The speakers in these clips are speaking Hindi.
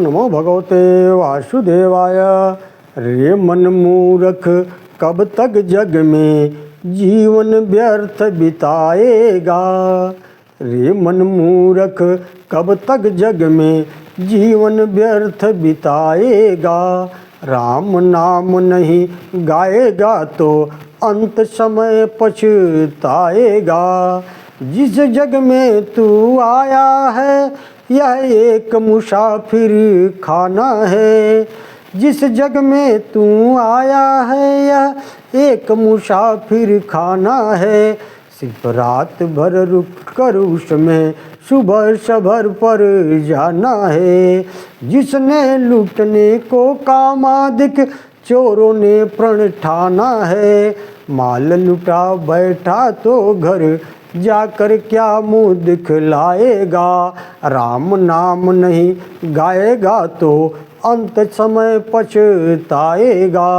नमो भगवते वासुदेवाय। रे मन मूर्ख कब तक जग में जीवन व्यर्थ बिताएगा। रे मन मूर्ख कब तक जग में जीवन व्यर्थ बिताएगा। राम नाम नहीं गाएगा तो अंत समय पछताएगा। जिस जग में तू आया है यह एक मुसाफिर खाना है। जिस जग में तू आया है यह एक मुसाफिर खाना है। सिर्फ रात भर रुक कर उसमें सुबह सभर पर जाना है। जिसने लूटने को कामादिक चोरों ने प्रण ठाना है। माल लुटा बैठा तो घर जाकर क्या मुँह दिखलाएगा। राम नाम नहीं गाएगा तो अंत समय पछताएगा।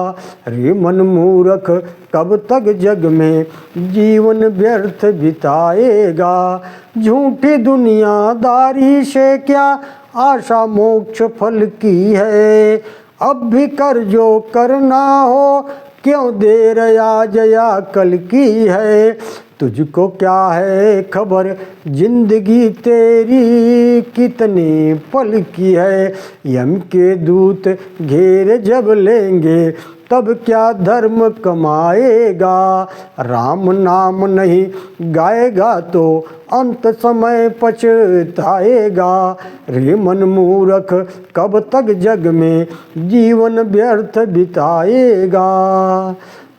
रे मन मूर्ख कब तक जग में जीवन व्यर्थ बिताएगा। झूठी दुनियादारी से क्या आशा मोक्ष फल की है। अब भी कर जो करना हो क्यों देर आज या कल की है। तुझको क्या है खबर जिंदगी तेरी कितने पल की है। यम के दूत घेर जब लेंगे तब क्या धर्म कमाएगा। राम नाम नहीं गाएगा तो अंत समय पछताएगा। रे मन मूर्ख कब तक जग में जीवन व्यर्थ बिताएगा।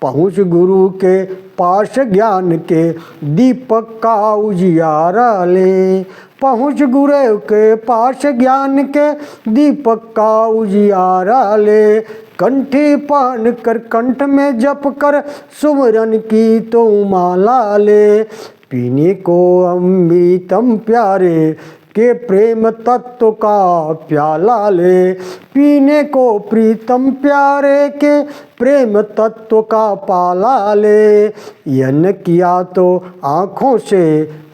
पहुँच गुरु के पास ज्ञान के दीपक का उजियारा ले। पहुँच गुरु के पास ज्ञान के दीपक का उजियारा ले। कंठी पहन कर कंठ में जप कर सुमरन की तो माला ले। पीने को अमृतम प्यारे के प्रेम तत्व का प्याला ले। पीने को प्रीतम प्यारे के प्रेम तत्व का पाला ले। यन किया तो आँखों से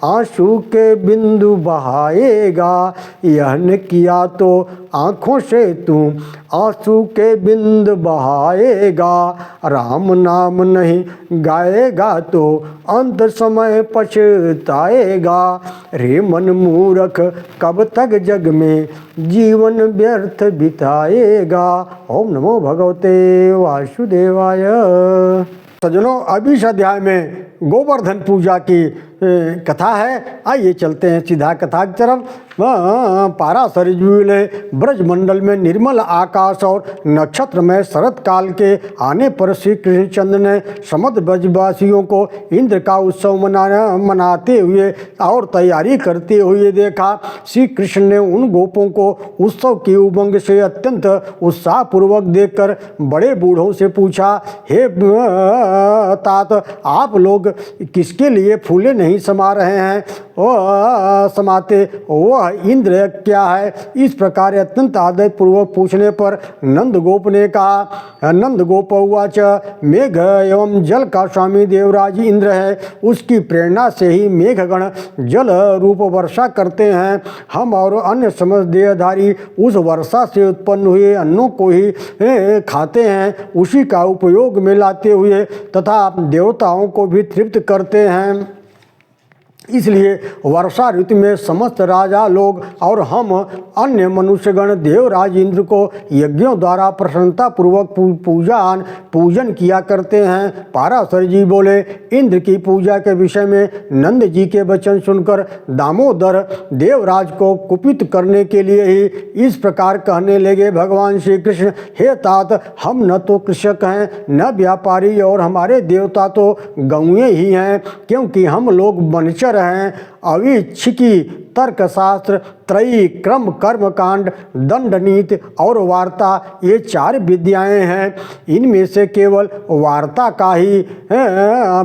आंसू के बिंदु बहाएगा। यन किया तो आँखों से तू आंसू के बिंदु बहाएगा। राम नाम नहीं गाएगा तो अंत समय पछताएगा। रे मन मूर्ख कब तक जग में जीवन व्यर्थ बिताएगा। ओम नमो भगवते वासुदेवाय। सज्जनों, अभी इस अध्याय में गोवर्धन पूजा की कथा है। आइए चलते हैं सीधा कथा की तरफ। पारा सरजू ने ब्रजमंडल में निर्मल आकाश और नक्षत्र में शरद काल के आने पर श्री कृष्णचंद्र ने समस्त ब्रजवासियों को इंद्र का उत्सव मनाते हुए और तैयारी करते हुए देखा। श्री कृष्ण ने उन गोपों को उत्सव की उमंग से अत्यंत उत्साहपूर्वक देखकर बड़े बूढ़ों से पूछा, हे तात, आप लोग किसके लिए फूले नहीं समा रहे हैं? समाते वह इंद्र क्या है? इस प्रकार अत्यंत आदर पूर्वक पूछने पर नंद गोप ने कहा, नंद गोप उवाच, मेघ एवं जल का स्वामी देवराज इंद्र है। उसकी प्रेरणा से ही मेघगण जल रूप वर्षा करते हैं। हम और अन्य समस्त देहधारी उस वर्षा से उत्पन्न हुए अन्नों को ही खाते हैं। उसी का उपयोग में लाते हुए तथा देवताओं को भी तृप्त करते हैं। इसलिए वर्षा ऋतु में समस्त राजा लोग और हम अन्य मनुष्यगण देवराज इंद्र को यज्ञों द्वारा प्रसन्नता पूर्वक पूजन किया करते हैं। पाराशर जी बोले, इंद्र की पूजा के विषय में नंद जी के वचन सुनकर दामोदर देवराज को कुपित करने के लिए ही इस प्रकार कहने लगे, भगवान श्री कृष्ण, हे तात, हम न तो कृषक हैं न व्यापारी और हमारे देवता तो गौएं ही हैं, क्योंकि हम लोग वनचर हैं। अविच्छिकी तर्कशास्त्र, त्रयी, क्रम, कर्म कांड, दंड नीति और वार्ता, ये 4 विद्याएं हैं। इनमें से केवल वार्ता का ही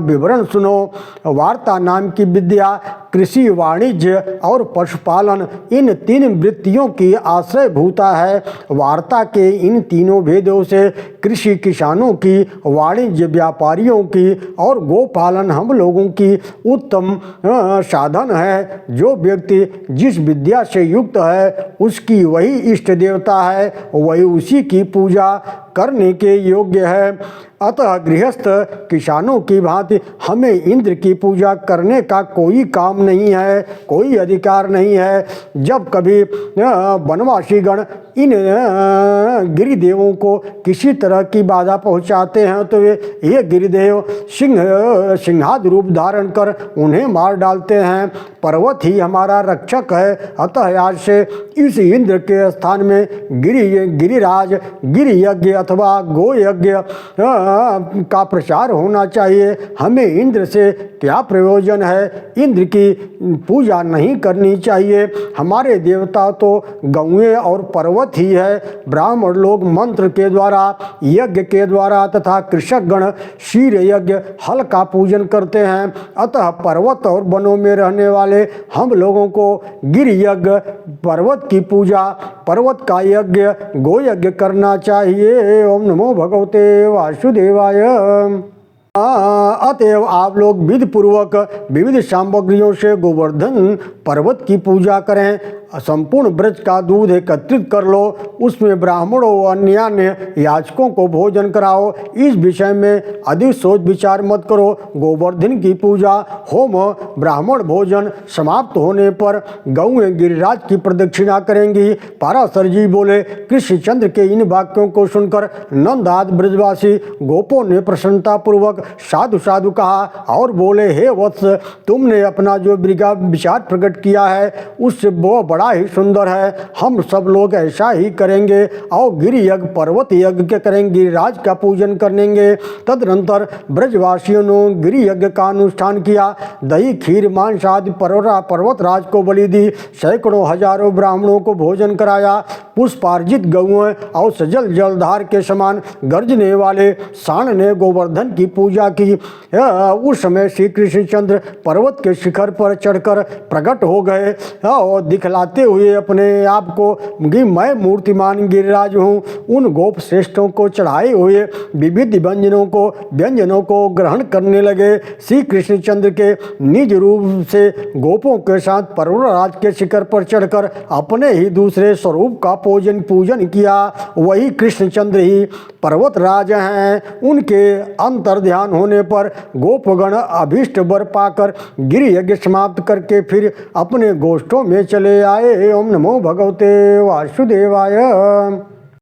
विवरण सुनो। वार्ता नाम की विद्या कृषि, वाणिज्य और पशुपालन इन 3 वृत्तियों की आश्रयभूता है। वार्ता के इन तीनों भेदों से कृषि किसानों की, वाणिज्य व्यापारियों की और गोपालन हम लोगों की उत्तम साधन है। जो व्यक्ति जिस विद्या से युक्त है उसकी वही इष्ट देवता है, वही उसी की पूजा करने के योग्य है। अतः गृहस्थ किसानों की भांति हमें इंद्र की पूजा करने का कोई काम नहीं है, कोई अधिकार नहीं है। जब कभी वनवासीगण इन गिरिदेवों को किसी तरह की बाधा पहुंचाते हैं तो ये गिरिदेव सिंहादि रूप धारण कर उन्हें मार डालते हैं। पर्वत ही हमारा रक्षक है। अतः आज से इस इंद्र के स्थान में गिरिराज, गिरि यज्ञ अथवा गो यज्ञ का प्रचार होना चाहिए। हमें इंद्र से क्या प्रयोजन है? इंद्र की पूजा नहीं करनी चाहिए। हमारे देवता तो गौएं और पर्वत ही है। ब्राह्मण लोग मंत्र के द्वारा, यज्ञ के द्वारा तथा कृषक गण क्षीर यज्ञ, हल का पूजन करते हैं। अतः पर्वत और वनों में रहने वाले हम लोगों को गिरि यज्ञ, पर्वत की पूजा, पर्वत का यज्ञ, गो यज्ञ करना चाहिए। ओम नमो भगवते वासुदेवाय। अतएव आप लोग विधि पूर्वक विविध सामग्रियों से गोवर्धन पर्वत की पूजा करें। संपूर्ण ब्रज का दूध एकत्रित कर लो, उसमें ब्राह्मणों व अन्य याचकों को भोजन कराओ। इस विषय में अधिक सोच विचार मत करो। गोवर्धन की पूजा, होम, ब्राह्मण भोजन समाप्त होने पर गौएं गिरिराज की प्रदक्षिणा करेंगी। पाराशर जी बोले, कृष्णचंद्र के इन वाक्यों को सुनकर नंद आदि ब्रजवासी गोपों ने प्रसन्नतापूर्वक साधु साधु कहा और बोले, हे वत्स, तुमने अपना जो विचार प्रकट किया है उससे वो बड़ा ही सुंदर है। हम सब लोग ऐसा ही करेंगे और गिरि यज्ञ, पर्वत यज्ञ के करेंगे, गिरिराज का पूजन करेंगे। तदनंतर ब्रजवासियों ने गिरि यज्ञ का अनुष्ठान किया। दही, खीर, मांस आदि पर्वतराज को बलि दी। सैकड़ों हजारों ब्राह्मणों को भोजन कराया। पुष्पार्जित गौएं और सजल जलधार के समान गर्जने वाले सांड ने गोवर्धन की पूजा की। उस समय श्री कृष्णचंद्र पर्वत के शिखर पर चढ़कर प्रकट हो गए और दिखलाते हुए अपने आप को कि मैं मूर्तिमान गिरिराज हूँ। उन गोप श्रेष्ठों को चढ़ाए हुए विविध व्यंजनों को ग्रहण करने लगे। श्री कृष्णचंद्र के निज रूप से गोपों के साथ पर्वतराज के शिखर पर चढ़कर अपने ही दूसरे स्वरूप का पूजन किया। वही कृष्णचंद्र ही पर्वतराज हैं। उनके अंतर ध्यान होने पर गोपगण अभीष्ट वर पाकर गिरि यज्ञ समाप्त करके फिर अपने गोष्ठों में चले आए। ओम नमो भगवते वासुदेवाय।